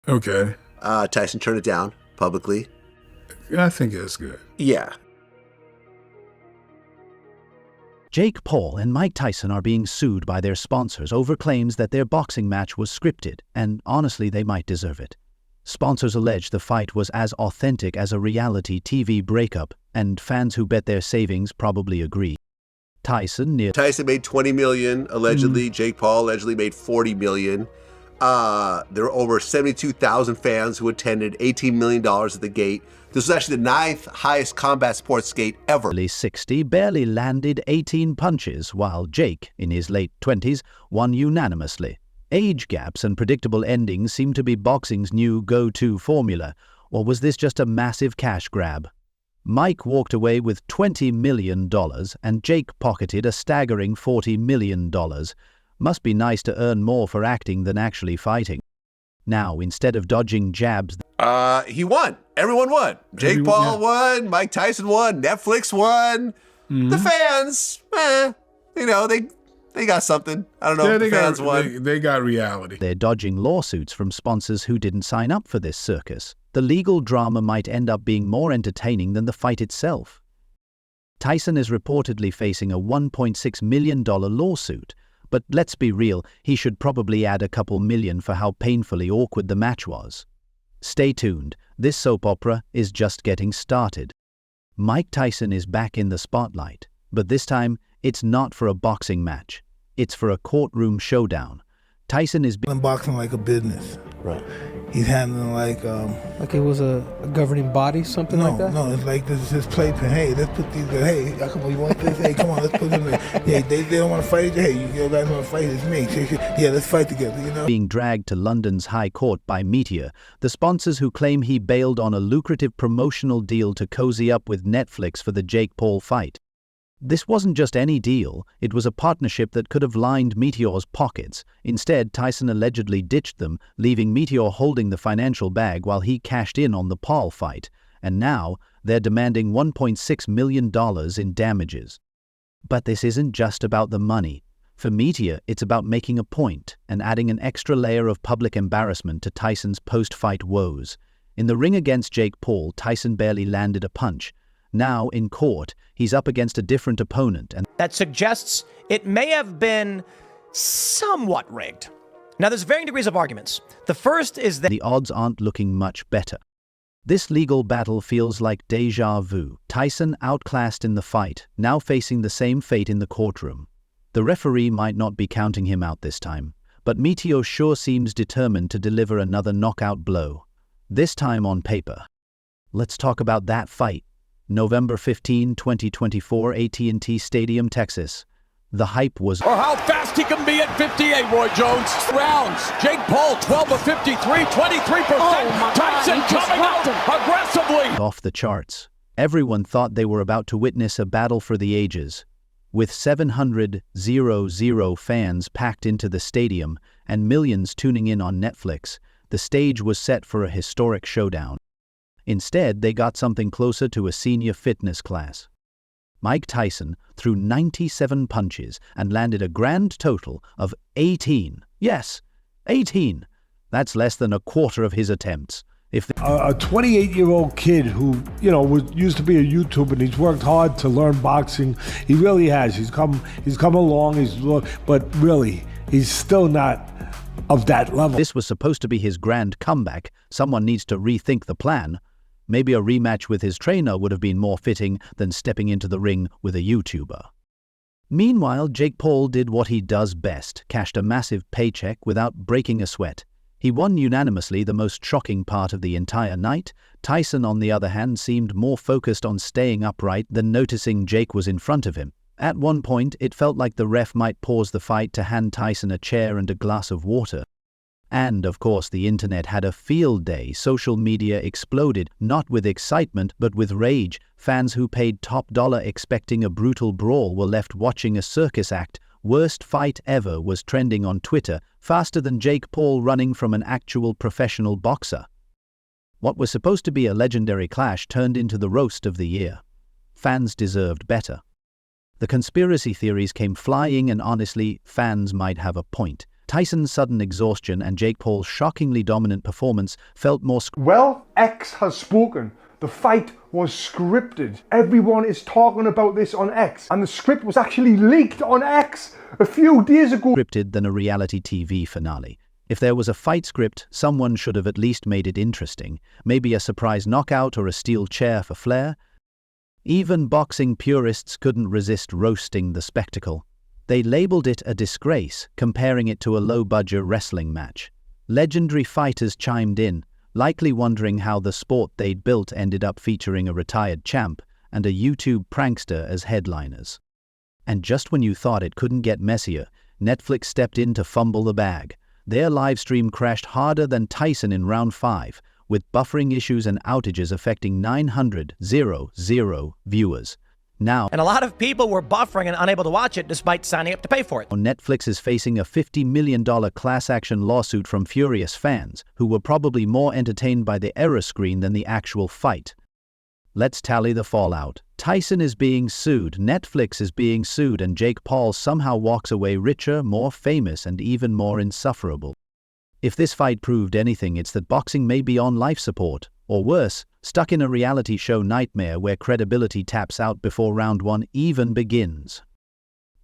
Okay. Tyson turned it down publicly. I think it's good. Yeah. Jake Paul and Mike Tyson are being sued by their sponsors over claims that their boxing match was scripted, and honestly, they might deserve it. Sponsors allege the fight was as authentic as a reality TV breakup, and fans who bet their savings probably agree. Tyson made $20 million, allegedly. Jake Paul allegedly made $40 million. There were over 72,000 fans who attended, $18 million at the gate. This was actually the 9th highest combat sports gate ever. 60 barely landed 18 punches, while Jake, in his late 20s, won unanimously. Age gaps and predictable endings seem to be boxing's new go-to formula, or was this just a massive cash grab? Mike walked away with $20 million, and Jake pocketed a staggering $40 million. Must be nice to earn more for acting than actually fighting. Now, instead of dodging jabs... He won. Everyone won. Jake Paul won. Mike Tyson won. Netflix won. The fans, they got something. I don't know if the fans won. They got reality. They're dodging lawsuits from sponsors who didn't sign up for this circus. The legal drama might end up being more entertaining than the fight itself. Tyson is reportedly facing a $1.6 million lawsuit. But let's be real, he should probably add a couple million for how painfully awkward the match was. Stay tuned, this soap opera is just getting started. Mike Tyson is back in the spotlight, but this time, it's not for a boxing match. It's for a courtroom showdown. Tyson is boxing like a business. Right. He's handling like it was a governing body, something like that? No, it's like this is his playpen. Hey, let's put these guys. Hey, come on, you want this? Hey, come on, let's put them in. Yeah, they don't want to fight each other. Hey, you guys want to fight? It's me. Yeah, let's fight together, you know? Being dragged to London's High Court by Meteor, the sponsors who claim he bailed on a lucrative promotional deal to cozy up with Netflix for the Jake Paul fight. This wasn't just any deal, it was a partnership that could have lined Meteor's pockets. Instead, Tyson allegedly ditched them, leaving Meteor holding the financial bag while he cashed in on the Paul fight. And now, they're demanding $1.6 million in damages. But this isn't just about the money. For Meteor, it's about making a point and adding an extra layer of public embarrassment to Tyson's post-fight woes. In the ring against Jake Paul, Tyson barely landed a punch. Now, in court, he's up against a different opponent, and that suggests it may have been somewhat rigged. Now, there's varying degrees of arguments. The first is that the odds aren't looking much better. This legal battle feels like déjà vu. Tyson outclassed in the fight, now facing the same fate in the courtroom. The referee might not be counting him out this time, but Meteor sure seems determined to deliver another knockout blow. This time on paper. Let's talk about that fight. November 15, 2024, AT&T Stadium, Texas. The hype was... Or how fast he can be at 58, Roy Jones. Rounds. Jake Paul, 12 of 53, 23%. Tyson coming out aggressively. Off the charts. Everyone thought they were about to witness a battle for the ages. With 700,000 fans packed into the stadium and millions tuning in on Netflix, the stage was set for a historic showdown. Instead, they got something closer to a senior fitness class. Mike Tyson threw 97 punches and landed a grand total of 18. Yes, 18. That's less than a quarter of his attempts. A 28-year-old kid who, used to be a YouTuber, and he's worked hard to learn boxing. He really has. He's come along, but really, he's still not of that level. This was supposed to be his grand comeback. Someone needs to rethink the plan. Maybe a rematch with his trainer would have been more fitting than stepping into the ring with a YouTuber. Meanwhile, Jake Paul did what he does best, cashed a massive paycheck without breaking a sweat. He won unanimously, the most shocking part of the entire night. Tyson, on the other hand, seemed more focused on staying upright than noticing Jake was in front of him. At one point, it felt like the ref might pause the fight to hand Tyson a chair and a glass of water. And, of course, the internet had a field day. Social media exploded, not with excitement, but with rage. Fans who paid top dollar expecting a brutal brawl were left watching a circus act. Worst fight ever was trending on Twitter, faster than Jake Paul running from an actual professional boxer. What was supposed to be a legendary clash turned into the roast of the year. Fans deserved better. The conspiracy theories came flying, and honestly, fans might have a point. Tyson's sudden exhaustion and Jake Paul's shockingly dominant performance felt more Well, X has spoken. The fight was scripted. Everyone is talking about this on X, and the script was actually leaked on X a few days ago. Scripted than a reality TV finale. If there was a fight script, someone should have at least made it interesting. Maybe a surprise knockout or a steel chair for flair. Even boxing purists couldn't resist roasting the spectacle. They labeled it a disgrace, comparing it to a low-budget wrestling match. Legendary fighters chimed in, likely wondering how the sport they'd built ended up featuring a retired champ and a YouTube prankster as headliners. And just when you thought it couldn't get messier, Netflix stepped in to fumble the bag. Their livestream crashed harder than Tyson in round 5, with buffering issues and outages affecting 900,000 viewers. Now, And a lot of people were buffering and unable to watch it despite signing up to pay for it. Netflix is facing a $50 million class action lawsuit from furious fans who were probably more entertained by the error screen than the actual fight. Let's tally the fallout. Tyson is being sued, Netflix is being sued, and Jake Paul somehow walks away richer, more famous, and even more insufferable. If this fight proved anything, it's that boxing may be on life support, or worse, stuck in a reality show nightmare where credibility taps out before round 1 even begins.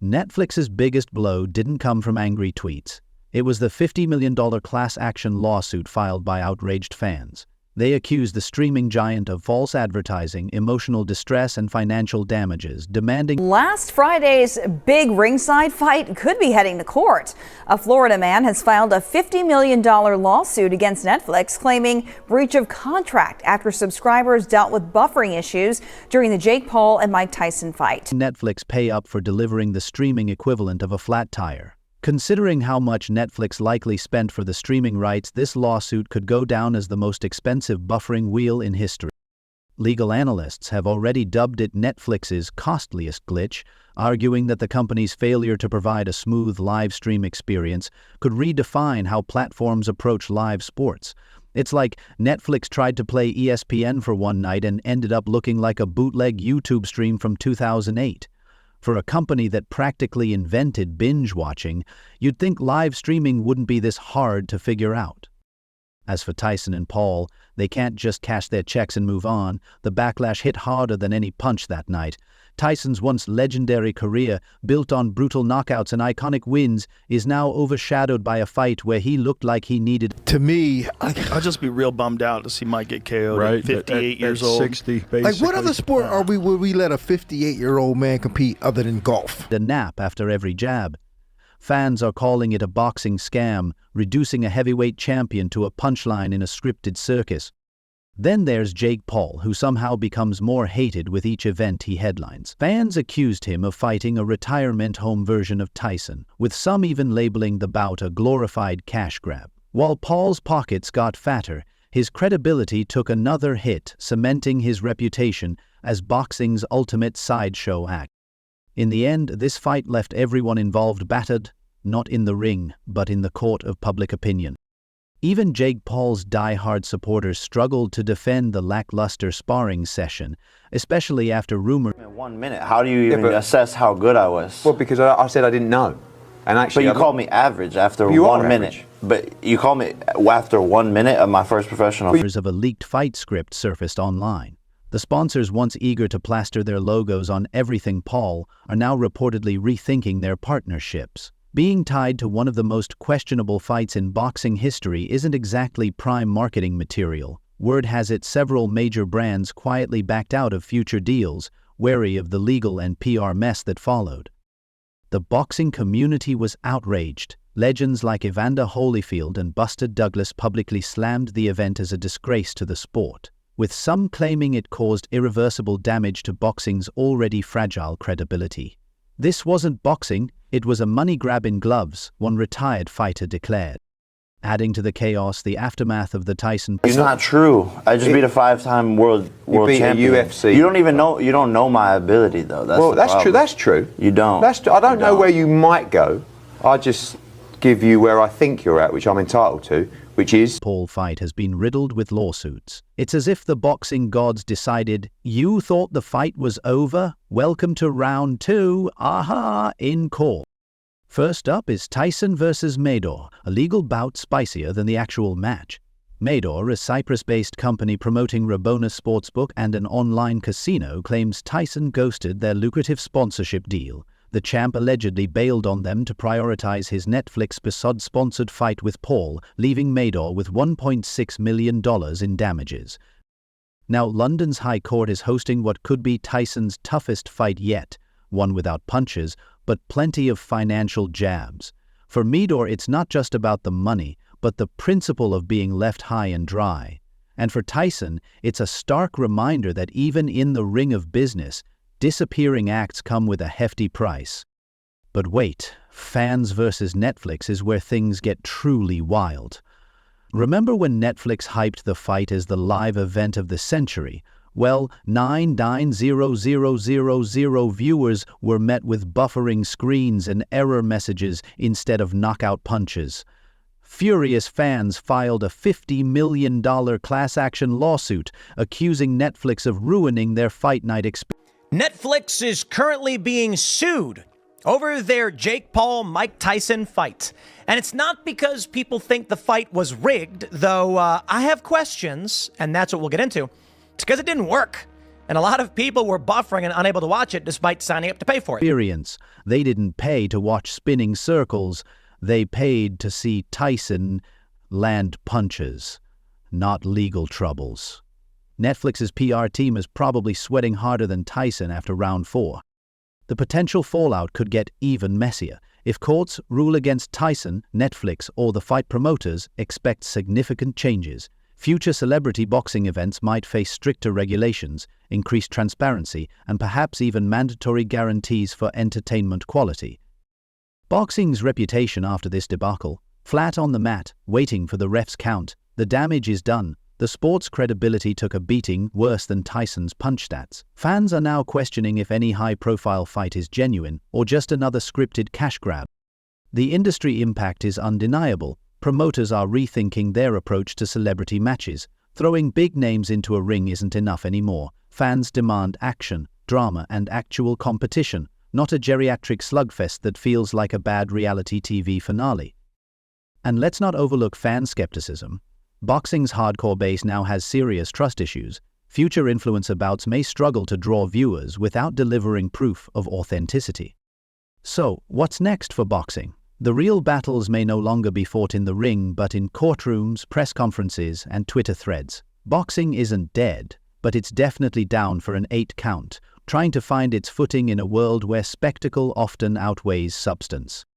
Netflix's biggest blow didn't come from angry tweets. It was the $50 million class action lawsuit filed by outraged fans. They accused the streaming giant of false advertising, emotional distress, and financial damages, demanding Last Friday's big ringside fight could be heading to court. A Florida man has filed a $50 million lawsuit against Netflix, claiming breach of contract after subscribers dealt with buffering issues during the Jake Paul and Mike Tyson fight. Netflix pay up for delivering the streaming equivalent of a flat tire. Considering how much Netflix likely spent for the streaming rights, this lawsuit could go down as the most expensive buffering wheel in history. Legal analysts have already dubbed it Netflix's costliest glitch, arguing that the company's failure to provide a smooth live stream experience could redefine how platforms approach live sports. It's like Netflix tried to play ESPN for one night and ended up looking like a bootleg YouTube stream from 2008. For a company that practically invented binge watching, you'd think live streaming wouldn't be this hard to figure out. As for Tyson and Paul, they can't just cash their checks and move on. The backlash hit harder than any punch that night. Tyson's once legendary career, built on brutal knockouts and iconic wins, is now overshadowed by a fight where he looked like he needed. To me, I'll just be real bummed out to see Mike get KO'd right, at 58 years at old. 60, basically. Like, what other sport would we let a 58-year-old man compete other than golf? A nap after every jab. Fans are calling it a boxing scam, reducing a heavyweight champion to a punchline in a scripted circus. Then there's Jake Paul, who somehow becomes more hated with each event he headlines. Fans accused him of fighting a retirement home version of Tyson, with some even labeling the bout a glorified cash grab. While Paul's pockets got fatter, his credibility took another hit, cementing his reputation as boxing's ultimate sideshow act. In the end, this fight left everyone involved battered, not in the ring, but in the court of public opinion. Even Jake Paul's die-hard supporters struggled to defend the lackluster sparring session, especially after rumors. In 1 minute, how do you even assess how good I was? Well, because I said I didn't know. And actually, but you called me average after you 1 are minute. Average. But you called me after 1 minute of my first professional. Rumors of a leaked fight script surfaced online. The sponsors, once eager to plaster their logos on everything Paul, are now reportedly rethinking their partnerships. Being tied to one of the most questionable fights in boxing history isn't exactly prime marketing material. Word has it several major brands quietly backed out of future deals, wary of the legal and PR mess that followed. The boxing community was outraged. Legends like Evander Holyfield and Buster Douglas publicly slammed the event as a disgrace to the sport, with some claiming it caused irreversible damage to boxing's already fragile credibility. This wasn't boxing, it was a money grab in gloves, one retired fighter declared. Adding to the chaos, the aftermath of the Tyson... It's not true. I just beat a 5-time world champion. A UFC. You don't know my ability though. That's true. That's true. You don't. I don't know where you might go. I just give you where I think you're at, which I'm entitled to, which is... Paul fight has been riddled with lawsuits. It's as if the boxing gods decided, you thought the fight was over? Welcome to round 2, aha, in court. First up is Tyson versus Mador, a legal bout spicier than the actual match. Mador, a Cyprus-based company promoting Rabona Sportsbook and an online casino, claims Tyson ghosted their lucrative sponsorship deal. The champ allegedly bailed on them to prioritize his Netflix episode-sponsored fight with Paul, leaving Mador with $1.6 million in damages. Now, London's High Court is hosting what could be Tyson's toughest fight yet, one without punches, but plenty of financial jabs. For Mador, it's not just about the money, but the principle of being left high and dry. And for Tyson, it's a stark reminder that even in the ring of business, disappearing acts come with a hefty price. But wait, fans versus Netflix is where things get truly wild. Remember when Netflix hyped the fight as the live event of the century? Well, 990,000 viewers were met with buffering screens and error messages instead of knockout punches. Furious fans filed a $50 million class action lawsuit accusing Netflix of ruining their fight night experience. Netflix is currently being sued over their Jake Paul-Mike Tyson fight. And it's not because people think the fight was rigged, though I have questions, and that's what we'll get into. It's because it didn't work. And a lot of people were buffering and unable to watch it despite signing up to pay for it. They didn't pay to watch spinning circles. They paid to see Tyson land punches, not legal troubles. Netflix's PR team is probably sweating harder than Tyson after round 4. The potential fallout could get even messier. If courts rule against Tyson, Netflix, or the fight promoters, expect significant changes. Future celebrity boxing events might face stricter regulations, increased transparency, and perhaps even mandatory guarantees for entertainment quality. Boxing's reputation after this debacle, flat on the mat, waiting for the ref's count. The damage is done. The sport's credibility took a beating worse than Tyson's punch stats. Fans are now questioning if any high-profile fight is genuine or just another scripted cash grab. The industry impact is undeniable. Promoters are rethinking their approach to celebrity matches. Throwing big names into a ring isn't enough anymore. Fans demand action, drama, and actual competition, not a geriatric slugfest that feels like a bad reality TV finale. And let's not overlook fan skepticism. Boxing's hardcore base now has serious trust issues. Future influencer bouts may struggle to draw viewers without delivering proof of authenticity. So, what's next for boxing? The real battles may no longer be fought in the ring, but in courtrooms, press conferences, and Twitter threads. Boxing isn't dead, but it's definitely down for an 8 count, trying to find its footing in a world where spectacle often outweighs substance.